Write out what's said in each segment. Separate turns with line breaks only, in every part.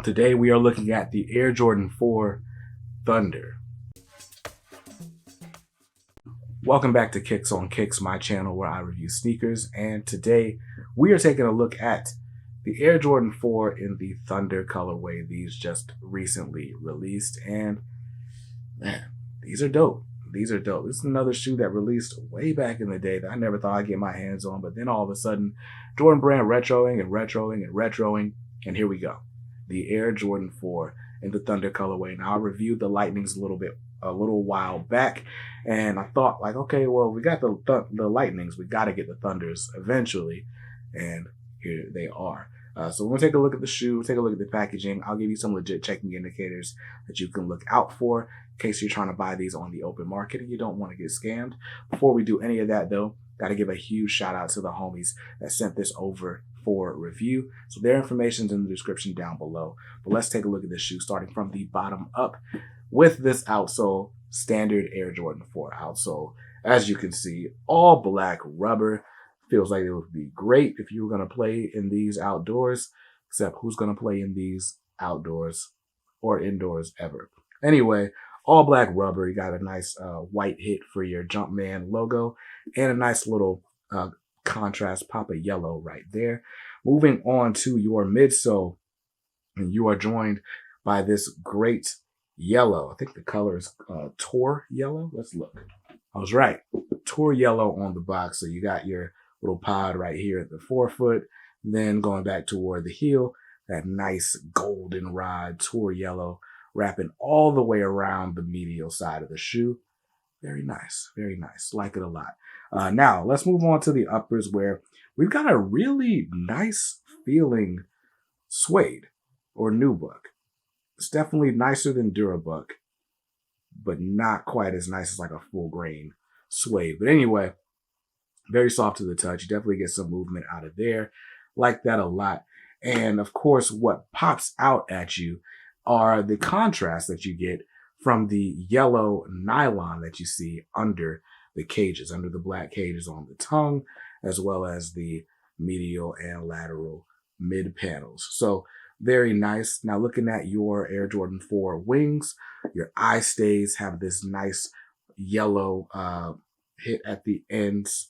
Today we are looking at the Air Jordan 4 Thunder. Welcome back to Kicks on Kicks, my channel where I review sneakers, and today we are taking a look at the Air Jordan 4 in the Thunder colorway. These just recently released, and man, these are dope. These are dope. This is another shoe that released way back in the day that I never thought I'd get my hands on, but then all of a sudden, Jordan Brand retroing and retroing and retroing, and here we go. The Air Jordan 4 in the Thunder colorway. Now, I reviewed the Lightnings a little while back, and I thought, like, okay, well, we got the Lightnings, we got to get the Thunders eventually, and here they are. So we're going to take a look at the shoe, take a look at the packaging. I'll give you some legit checking indicators that you can look out for in case you're trying to buy these on the open market and you don't want to get scammed. Before we do any of that, though, got to give a huge shout out to the homies that sent this over for review. So their information is in the description down below. But let's take a look at this shoe starting from the bottom up with this outsole, standard Air Jordan 4 outsole. As you can see, all black rubber. Feels like it would be great if you were going to play in these outdoors, except who's going to play in these outdoors or indoors ever? Anyway, all black rubber. You got a nice white hit for your Jumpman logo and a nice little contrast pop of yellow right there. Moving on to your midsole, and you are joined by this great yellow. I think the color is Tour yellow. Let's look. I was right. Tour yellow on the box. So you got your little pod right here at the forefoot, then going back toward the heel, that nice golden rod Tour yellow wrapping all the way around the medial side of the shoe. Very nice, very nice. Like it a lot. Now, let's move on to the uppers where we've got a really nice feeling suede or nubuck. It's definitely nicer than Durabuck, but not quite as nice as like a full grain suede. But anyway, very soft to the touch. You definitely get some movement out of there. Like that a lot. And of course, what pops out at you are the contrast that you get from the yellow nylon that you see under the cages, under the black cages on the tongue, as well as the medial and lateral mid panels. So very nice. Now looking at your Air Jordan 4 wings, your eye stays have this nice yellow hit at the ends.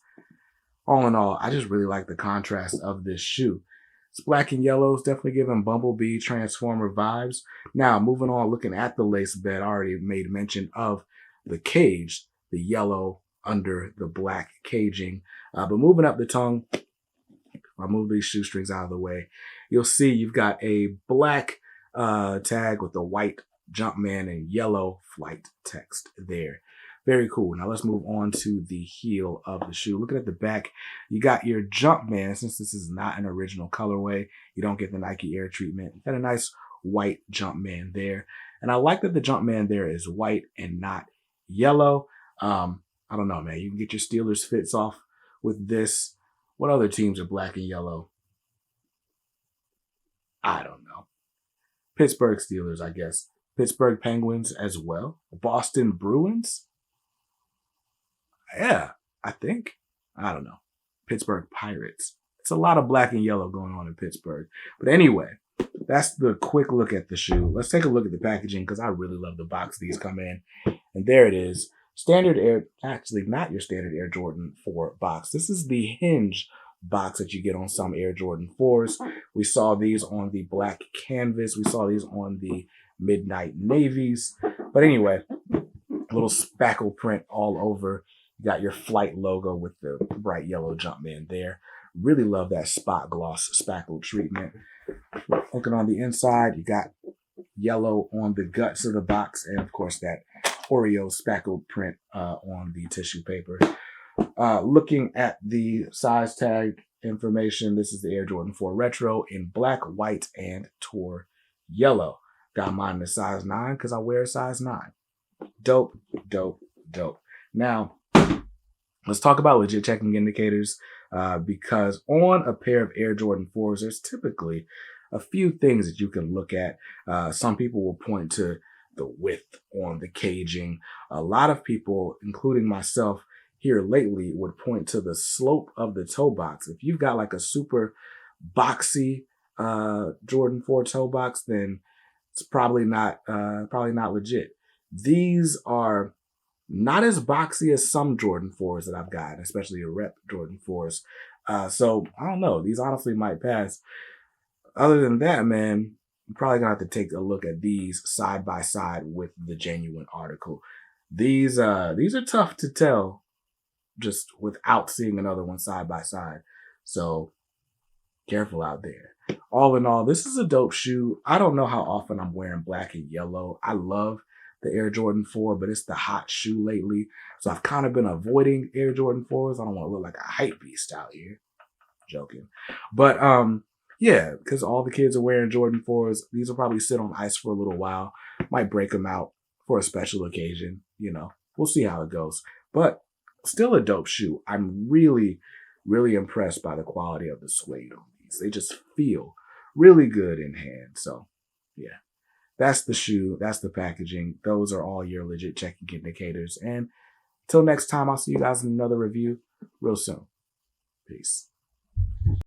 All in all, I just really like the contrast of this shoe. It's black and yellow. It's definitely giving Bumblebee Transformer vibes. Now, moving on, looking at the lace bed, I already made mention of the cage, the yellow under the black caging. But moving up the tongue, if I move these shoestrings out of the way, you'll see you've got a black tag with the white Jumpman and yellow flight text there. Very cool. Now let's move on to the heel of the shoe. Looking at the back, you got your Jumpman. Since this is not an original colorway, you don't get the Nike Air treatment. You got a nice white Jumpman there. And I like that the Jumpman there is white and not yellow. I don't know, man. You can get your Steelers fits off with this. What other teams are black and yellow? I don't know. Pittsburgh Steelers, I guess. Pittsburgh Penguins as well. Boston Bruins. Yeah, I think. I don't know. Pittsburgh Pirates. It's a lot of black and yellow going on in Pittsburgh. But anyway, that's the quick look at the shoe. Let's take a look at the packaging because I really love the box these come in. And there it is. Standard Air, actually not your standard Air Jordan 4 box. This is the hinge box that you get on some Air Jordan 4s. We saw these on the black canvas. We saw these on the midnight navies. But anyway, a little spackle print all over. You got your flight logo with the bright yellow Jumpman there. Really love that spot gloss spackle treatment. Looking on the inside, you got yellow on the guts of the box, and of course that Oreo spackled print on the tissue paper. Looking at the size tag information, this is the Air Jordan 4 Retro in black, white, and Tour yellow. Got mine in a size 9 because I wear a size 9. Dope, dope, dope. Now, let's talk about legit checking indicators because on a pair of Air Jordan 4s, there's typically a few things that you can look at. Some people will point to the width on the caging. A lot of people, including myself here lately, would point to the slope of the toe box. If you've got like a super boxy Jordan 4 toe box, then it's probably not legit. These are not as boxy as some Jordan 4s that I've gotten, especially the rep Jordan 4s. So I don't know. These honestly might pass. Other than that, man, I'm probably gonna have to take a look at these side by side with the genuine article. These are tough to tell just without seeing another one side by side. So careful out there. All in all, this is a dope shoe. I don't know how often I'm wearing black and yellow. I love the Air Jordan 4, but it's the hot shoe lately. So I've kind of been avoiding Air Jordan 4s. I don't want to look like a hype beast out here. Joking. But yeah, because all the kids are wearing Jordan 4s. These will probably sit on ice for a little while. Might break them out for a special occasion. You know, we'll see how it goes. But still a dope shoe. I'm really, really impressed by the quality of the suede on these. They just feel really good in hand. So yeah, that's the shoe. That's the packaging. Those are all your legit checking indicators. And until next time, I'll see you guys in another review real soon. Peace.